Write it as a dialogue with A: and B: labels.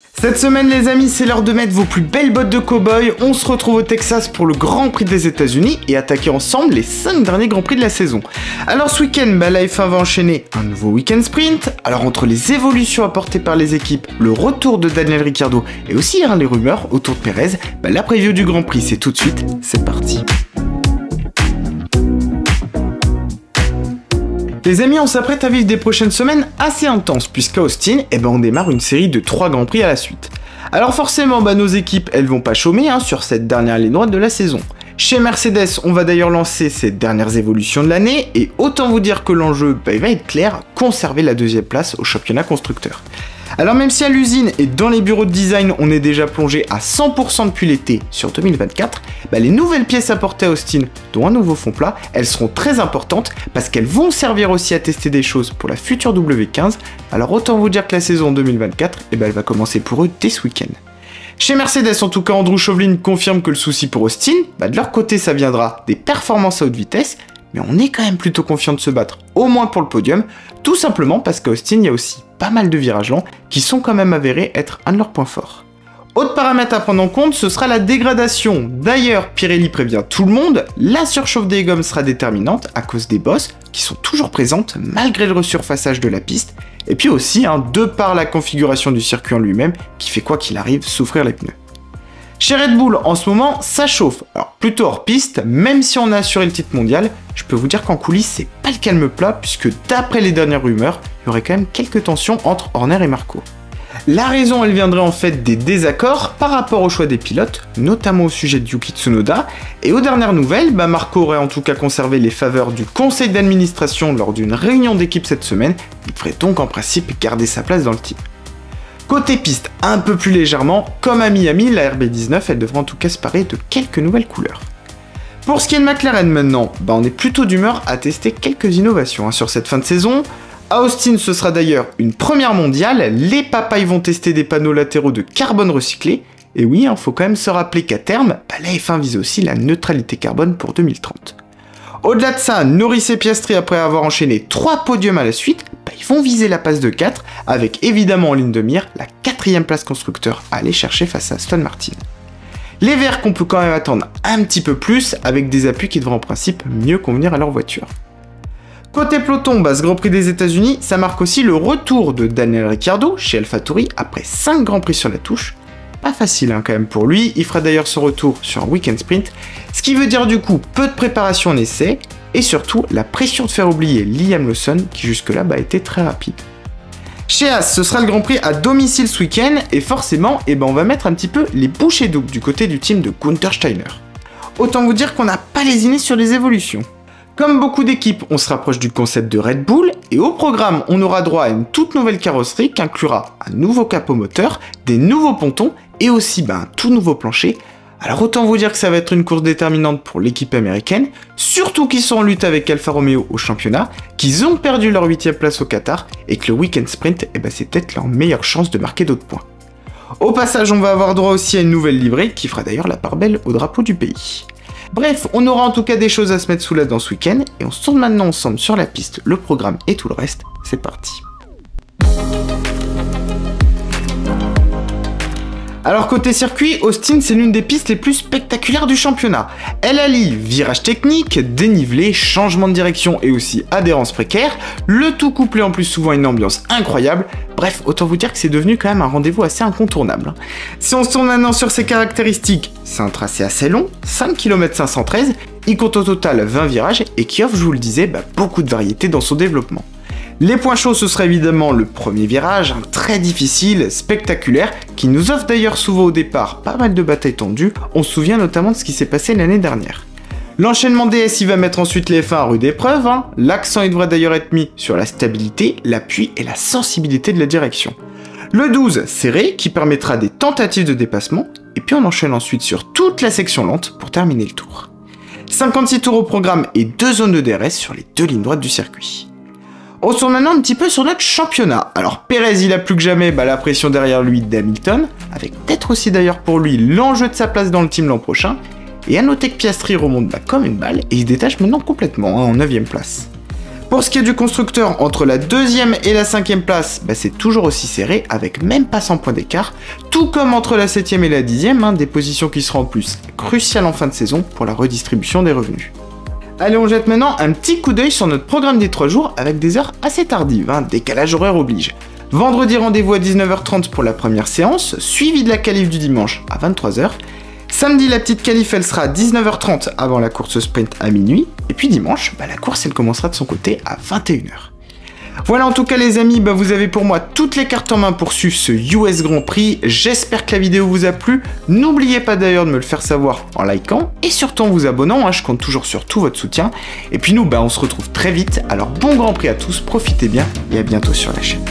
A: Cette semaine les amis, c'est l'heure de mettre vos plus belles bottes de cow-boy. On se retrouve au Texas pour le Grand Prix des États-Unis et attaquer ensemble les 5 derniers Grands Prix de la saison. Alors ce week-end, la F1 va enchaîner un nouveau week-end sprint. Alors entre les évolutions apportées par les équipes, le retour de Daniel Ricciardo et aussi les rumeurs autour de Perez, la preview du Grand Prix c'est tout de suite, c'est parti. Les amis, on s'apprête à vivre des prochaines semaines assez intenses, puisqu'à Austin, on démarre une série de 3 Grands Prix à la suite. Alors forcément, nos équipes, elles vont pas chômer sur cette dernière ligne droite de la saison. Chez Mercedes, on va d'ailleurs lancer ces dernières évolutions de l'année, et autant vous dire que l'enjeu, il va être clair, conserver la 2e place au championnat constructeur. Alors même si à l'usine et dans les bureaux de design, on est déjà plongé à 100% depuis l'été sur 2024, les nouvelles pièces apportées à Austin, dont un nouveau fond plat, elles seront très importantes parce qu'elles vont servir aussi à tester des choses pour la future W15, alors autant vous dire que la saison 2024, elle va commencer pour eux dès ce week-end. Chez Mercedes, en tout cas, Andrew Chauvelin confirme que le souci pour Austin, de leur côté ça viendra des performances à haute vitesse, mais on est quand même plutôt confiant de se battre, au moins pour le podium, tout simplement parce qu'à Austin, il y a aussi pas mal de virages lents qui sont quand même avérés être un de leurs points forts. Autre paramètre à prendre en compte, ce sera la dégradation. D'ailleurs, Pirelli prévient tout le monde, la surchauffe des gommes sera déterminante à cause des bosses qui sont toujours présentes malgré le resurfaçage de la piste, et puis aussi de par la configuration du circuit en lui-même qui fait quoi qu'il arrive souffrir les pneus. Chez Red Bull, en ce moment, ça chauffe. Alors, plutôt hors piste, même si on a assuré le titre mondial, je peux vous dire qu'en coulisses, c'est pas le calme plat, puisque d'après les dernières rumeurs, il y aurait quand même quelques tensions entre Horner et Marco. La raison, elle viendrait en fait des désaccords par rapport au choix des pilotes, notamment au sujet de Yuki Tsunoda, et aux dernières nouvelles, Marco aurait en tout cas conservé les faveurs du conseil d'administration lors d'une réunion d'équipe cette semaine, il devrait donc en principe garder sa place dans le team. Côté piste, un peu plus légèrement, comme à Miami, la RB19, elle devrait en tout cas se parer de quelques nouvelles couleurs. Pour ce qui est de McLaren maintenant, on est plutôt d'humeur à tester quelques innovations sur cette fin de saison. À Austin, ce sera d'ailleurs une première mondiale, les papayes vont tester des panneaux latéraux de carbone recyclé, et oui, faut quand même se rappeler qu'à terme, la F1 vise aussi la neutralité carbone pour 2030. Au-delà de ça, Norris et Piastri, après avoir enchaîné 3 podiums à la suite, ils vont viser la passe de 4, avec évidemment en ligne de mire la 4e place constructeur à aller chercher face à Aston Martin. Les Verts qu'on peut quand même attendre un petit peu plus, avec des appuis qui devraient en principe mieux convenir à leur voiture. Côté peloton, ce Grand Prix des États-Unis, ça marque aussi le retour de Daniel Ricciardo chez AlphaTauri après 5 Grands Prix sur la touche. Pas facile quand même pour lui, il fera d'ailleurs son retour sur un week-end sprint, ce qui veut dire du coup peu de préparation en essai, et surtout la pression de faire oublier Liam Lawson qui jusque-là été très rapide. Chez Haas, ce sera le Grand Prix à domicile ce week-end, et forcément, on va mettre un petit peu les bouchées doubles du côté du team de Gunther Steiner. Autant vous dire qu'on n'a pas lésiné sur les évolutions. Comme beaucoup d'équipes, on se rapproche du concept de Red Bull, et au programme, on aura droit à une toute nouvelle carrosserie qui inclura un nouveau capot moteur, des nouveaux pontons, et aussi un tout nouveau plancher. Alors autant vous dire que ça va être une course déterminante pour l'équipe américaine, surtout qu'ils sont en lutte avec Alfa Romeo au championnat, qu'ils ont perdu leur 8e place au Qatar, et que le week-end sprint, c'est peut-être leur meilleure chance de marquer d'autres points. Au passage, on va avoir droit aussi à une nouvelle livrée, qui fera d'ailleurs la part belle au drapeau du pays. Bref, on aura en tout cas des choses à se mettre sous la dent ce week-end, et on se tourne maintenant ensemble sur la piste, le programme et tout le reste, c'est parti. Alors côté circuit, Austin c'est l'une des pistes les plus spectaculaires du championnat. Elle allie virage technique, dénivelé, changement de direction et aussi adhérence précaire, le tout couplé en plus souvent à une ambiance incroyable. Bref, autant vous dire que c'est devenu quand même un rendez-vous assez incontournable. Si on se tourne maintenant sur ses caractéristiques, c'est un tracé assez long, 5 km 513, il compte au total 20 virages et qui offre, je vous le disais, beaucoup de variété dans son développement. Les points chauds, ce sera évidemment le premier virage, très difficile, spectaculaire, qui nous offre d'ailleurs souvent au départ pas mal de batailles tendues, on se souvient notamment de ce qui s'est passé l'année dernière. L'enchaînement DS, il va mettre ensuite les F1 à rude épreuve, l'accent il devrait d'ailleurs être mis sur la stabilité, l'appui et la sensibilité de la direction. Le 12, serré, qui permettra des tentatives de dépassement, et puis on enchaîne ensuite sur toute la section lente pour terminer le tour. 56 tours au programme et 2 zones de DRS sur les 2 lignes droites du circuit. On se tourne maintenant un petit peu sur notre championnat. Alors Perez, il a plus que jamais la pression derrière lui d'Hamilton, avec peut-être aussi d'ailleurs pour lui l'enjeu de sa place dans le team l'an prochain, et à noter que Piastri remonte comme une balle et il se détache maintenant complètement en 9ème place. Pour ce qui est du constructeur, entre la 2e et la 5e place, c'est toujours aussi serré, avec même pas 100 points d'écart, tout comme entre la 7e et la 10e, des positions qui seront en plus cruciales en fin de saison pour la redistribution des revenus. Allez, on jette maintenant un petit coup d'œil sur notre programme des 3 jours avec des heures assez tardives, décalage horaire oblige. Vendredi, rendez-vous à 19h30 pour la première séance, suivi de la qualif du dimanche à 23h. Samedi, la petite qualif, elle sera à 19h30 avant la course sprint à minuit. Et puis dimanche, la course, elle commencera de son côté à 21h. Voilà, en tout cas les amis, vous avez pour moi toutes les cartes en main pour suivre ce US Grand Prix. J'espère que la vidéo vous a plu. N'oubliez pas d'ailleurs de me le faire savoir en likant et surtout en vous abonnant. Je compte toujours sur tout votre soutien. Et puis nous, on se retrouve très vite. Alors bon Grand Prix à tous, profitez bien et à bientôt sur la chaîne.